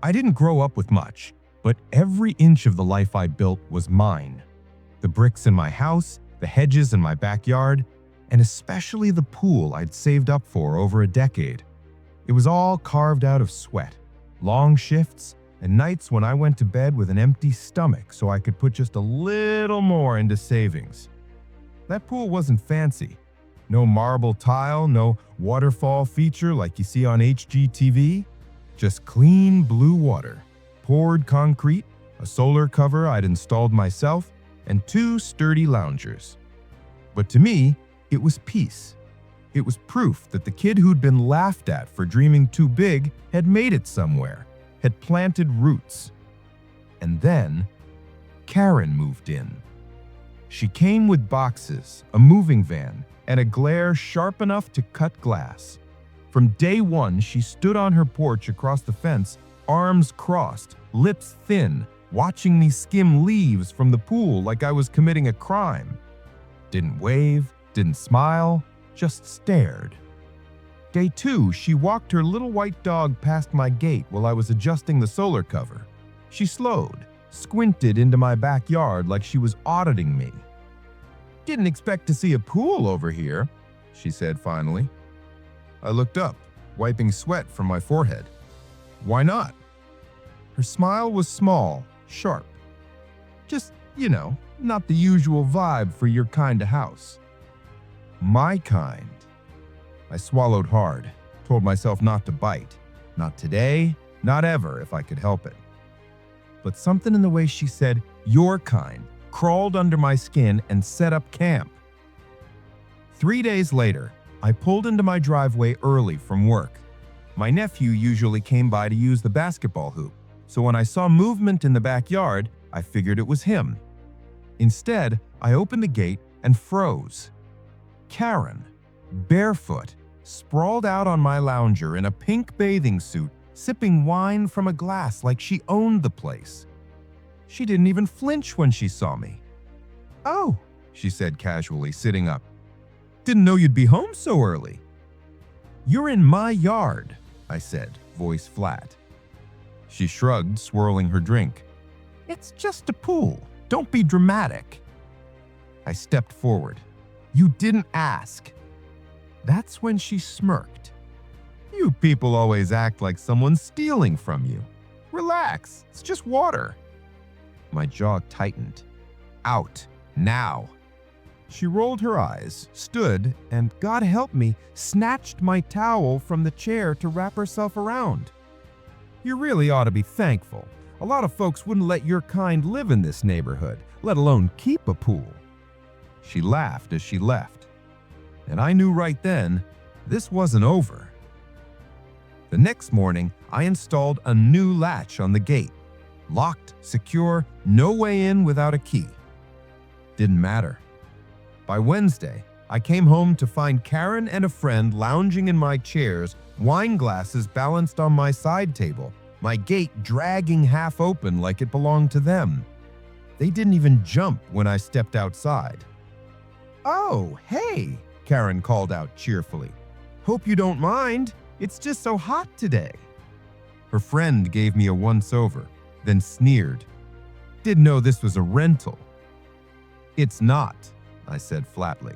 I didn't grow up with much, but every inch of the life I built was mine. The bricks in my house, the hedges in my backyard, and especially the pool I'd saved up for over a decade. It was all carved out of sweat, long shifts, and nights when I went to bed with an empty stomach so I could put just a little more into savings. That pool wasn't fancy. No marble tile, no waterfall feature like you see on HGTV. Just clean blue water, poured concrete, a solar cover I'd installed myself, and 2 sturdy loungers. But to me, it was peace. It was proof that the kid who'd been laughed at for dreaming too big had made it somewhere, had planted roots. And then, Karen moved in. She came with boxes, a moving van, and a glare sharp enough to cut glass. From day one, she stood on her porch across the fence, arms crossed, lips thin, watching me skim leaves from the pool like I was committing a crime. Didn't wave, didn't smile, just stared. Day 2, she walked her little white dog past my gate while I was adjusting the solar cover. She slowed, squinted into my backyard like she was auditing me. "Didn't expect to see a pool over here," she said finally. I looked up, wiping sweat from my forehead. "Why not?" Her smile was small, sharp. Just, not the usual vibe for your kind of house. My kind. I swallowed hard, told myself not to bite. Not today, not ever if I could help it. But something in the way she said, "your kind," crawled under my skin and set up camp. 3 days later, I pulled into my driveway early from work. My nephew usually came by to use the basketball hoop, so when I saw movement in the backyard, I figured it was him. Instead, I opened the gate and froze. Karen, barefoot, sprawled out on my lounger in a pink bathing suit, sipping wine from a glass like she owned the place. She didn't even flinch when she saw me. "Oh," she said casually, sitting up. "Didn't know you'd be home so early." "You're in my yard," I said, voice flat. She shrugged, swirling her drink. "It's just a pool. Don't be dramatic." I stepped forward. "You didn't ask." That's when she smirked. "You people always act like someone's stealing from you. Relax, it's just water." My jaw tightened. "Out, now." She rolled her eyes, stood, and, God help me, snatched my towel from the chair to wrap herself around. "You really ought to be thankful. A lot of folks wouldn't let your kind live in this neighborhood, let alone keep a pool." She laughed as she left. And I knew right then, this wasn't over. The next morning, I installed a new latch on the gate. Locked, secure, no way in without a key. Didn't matter. By Wednesday, I came home to find Karen and a friend lounging in my chairs, wine glasses balanced on my side table, my gate dragging half open like it belonged to them. They didn't even jump when I stepped outside. "Oh, hey," Karen called out cheerfully. "Hope you don't mind. It's just so hot today." Her friend gave me a once-over, then sneered. "Didn't know this was a rental." "It's not," I said flatly.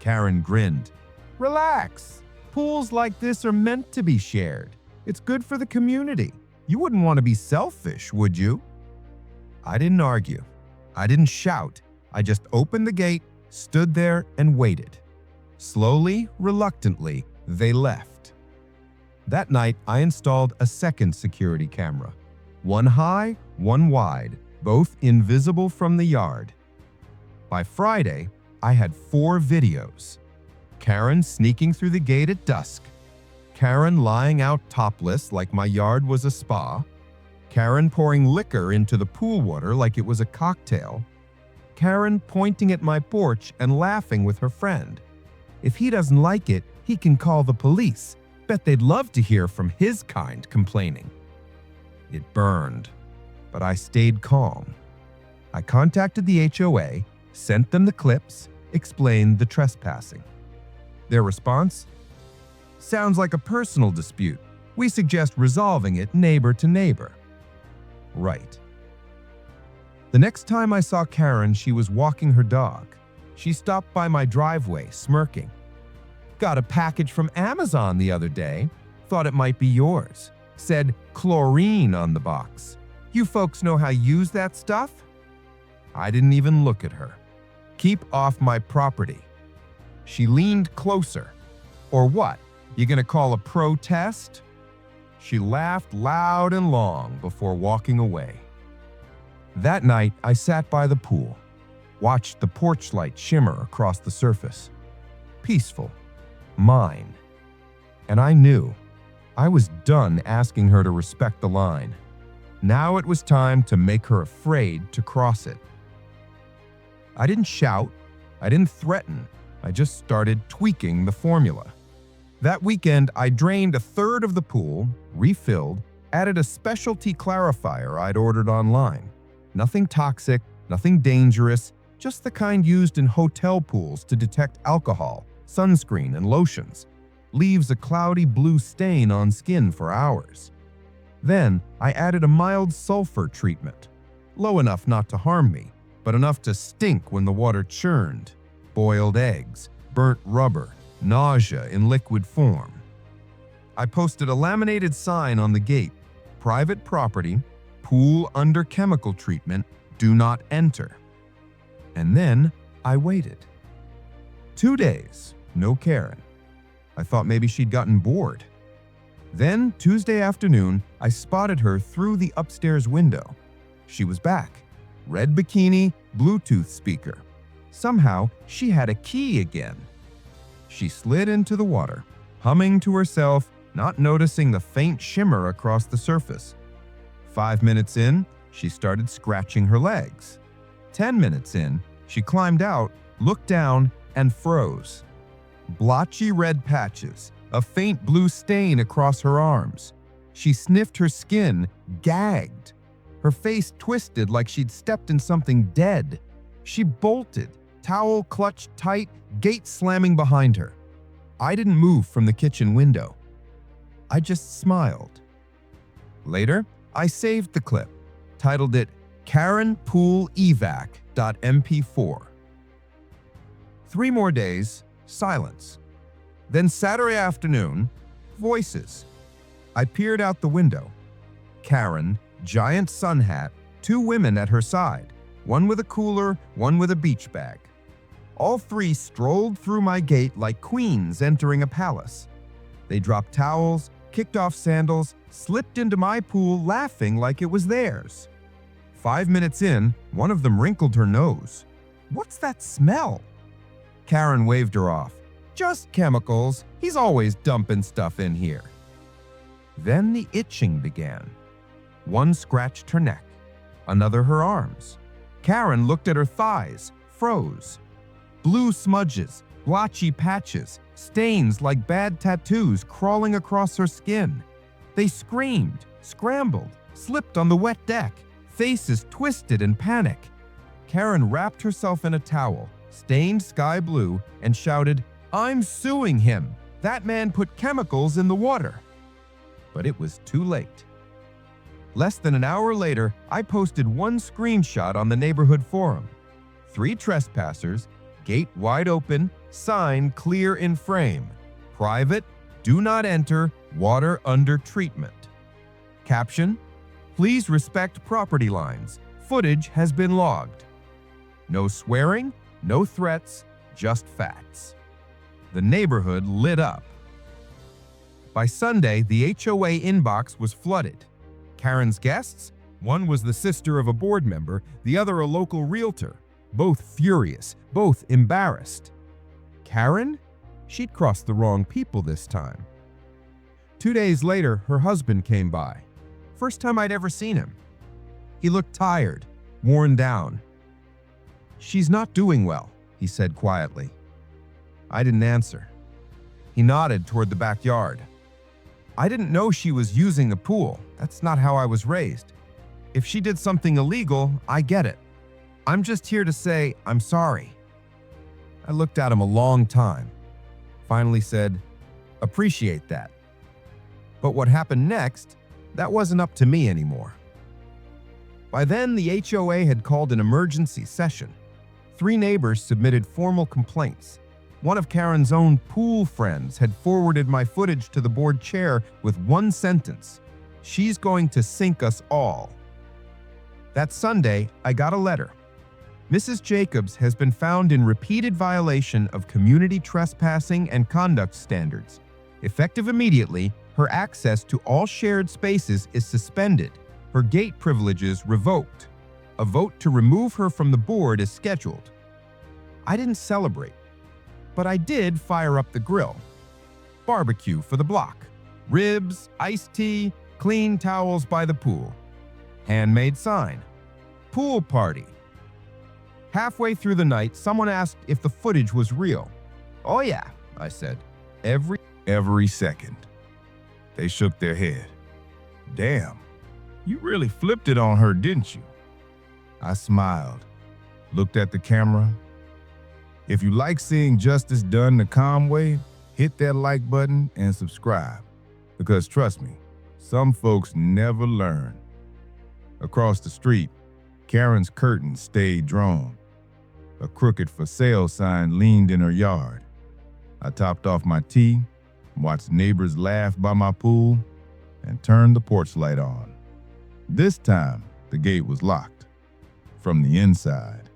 Karen grinned. "Relax. Pools like this are meant to be shared. It's good for the community. You wouldn't want to be selfish, would you?" I didn't argue. I didn't shout. I just opened the gate, stood there, and waited. Slowly, reluctantly, they left. That night, I installed a second security camera. One high, one wide, both invisible from the yard. By Friday, I had 4 videos. Karen sneaking through the gate at dusk. Karen lying out topless like my yard was a spa. Karen pouring liquor into the pool water like it was a cocktail. Karen pointing at my porch and laughing with her friend. If he doesn't like it, he can call the police. Bet they'd love to hear from his kind complaining. It burned, but I stayed calm. I contacted the HOA, sent them the clips, explained the trespassing. Their response? "Sounds like a personal dispute. We suggest resolving it neighbor to neighbor. Right. The next time I saw Karen, she was walking her dog. She stopped by my driveway, smirking. Got a package from Amazon the other day. Thought it might be yours. Said chlorine on the box. You folks know how to use that stuff? I didn't even look at her. Keep off my property. She leaned closer. Or what? You gonna call a protest? She laughed loud and long before walking away. That night, I sat by the pool, watched the porch light shimmer across the surface. Peaceful. Mine. And I knew. I was done asking her to respect the line. Now it was time to make her afraid to cross it. I didn't shout. I didn't threaten. I just started tweaking the formula. That weekend, I drained a third of the pool, refilled, added a specialty clarifier I'd ordered online. Nothing toxic, nothing dangerous, just the kind used in hotel pools to detect alcohol, sunscreen, and lotions. Leaves a cloudy blue stain on skin for hours. Then, I added a mild sulfur treatment. Low enough not to harm me, but enough to stink when the water churned. Boiled eggs, burnt rubber, nausea in liquid form. I posted a laminated sign on the gate. Private property, pool under chemical treatment, do not enter. And then I waited. 2 days, no Karen. I thought maybe she'd gotten bored. Then, Tuesday afternoon, I spotted her through the upstairs window. She was back. Red bikini, Bluetooth speaker. Somehow, she had a key again. She slid into the water, humming to herself, not noticing the faint shimmer across the surface. 5 minutes in, she started scratching her legs. 10 minutes in, she climbed out, looked down, and froze. Blotchy red patches, a faint blue stain across her arms. She sniffed her skin, gagged. Her face twisted like she'd stepped in something dead. She bolted, towel clutched tight, gate slamming behind her. I didn't move from the kitchen window. I just smiled. Later, I saved the clip, titled it Karen Pool Evac.mp4. 3 more days, silence. Then Saturday afternoon, voices. I peered out the window. Karen, giant sun hat, 2 women at her side, one with a cooler, one with a beach bag. All 3 strolled through my gate like queens entering a palace. They dropped towels, kicked off sandals, slipped into my pool laughing like it was theirs. 5 minutes in, one of them wrinkled her nose. What's that smell? Karen waved her off. Just chemicals. He's always dumping stuff in here. Then the itching began. One scratched her neck, another her arms. Karen looked at her thighs, froze. Blue smudges, blotchy patches, stains like bad tattoos crawling across her skin. They screamed, scrambled, slipped on the wet deck, faces twisted in panic. Karen wrapped herself in a towel, stained sky blue, and shouted, "I'm suing him. That man put chemicals in the water." But it was too late. Less than an hour later, I posted one screenshot on the neighborhood forum. 3 trespassers, gate wide open, sign clear in frame. Private, do not enter, water under treatment. Caption, please respect property lines. Footage has been logged. No swearing, no threats, just facts. The neighborhood lit up. By Sunday, the HOA inbox was flooded. Karen's guests? One was the sister of a board member, the other a local realtor. Both furious, both embarrassed. Karen? She'd crossed the wrong people this time. 2 days later, her husband came by. First time I'd ever seen him. He looked tired, worn down. She's not doing well, he said quietly. I didn't answer. He nodded toward the backyard. I didn't know she was using the pool. That's not how I was raised. If she did something illegal, I get it. I'm just here to say I'm sorry. I looked at him a long time. Finally said, appreciate that. But what happened next, that wasn't up to me anymore. By then, the HOA had called an emergency session. 3 neighbors submitted formal complaints. One of Karen's own pool friends had forwarded my footage to the board chair with one sentence: "She's going to sink us all." That Sunday, I got a letter. Mrs. Jacobs has been found in repeated violation of community trespassing and conduct standards. Effective immediately, her access to all shared spaces is suspended, her gate privileges revoked. A vote to remove her from the board is scheduled. I didn't celebrate, but I did fire up the grill. Barbecue for the block. Ribs, iced tea, clean towels by the pool. Handmade sign. Pool party. Halfway through the night, someone asked if the footage was real. "Oh yeah," I said. Every second. They shook their head. "Damn, you really flipped it on her, didn't you?" I smiled, looked at the camera. If you like seeing justice done the calm way, hit that like button and subscribe. Because trust me, some folks never learn. Across the street, Karen's curtain stayed drawn. A crooked for sale sign leaned in her yard. I topped off my tea, watched neighbors laugh by my pool, and turned the porch light on. This time, the gate was locked from the inside.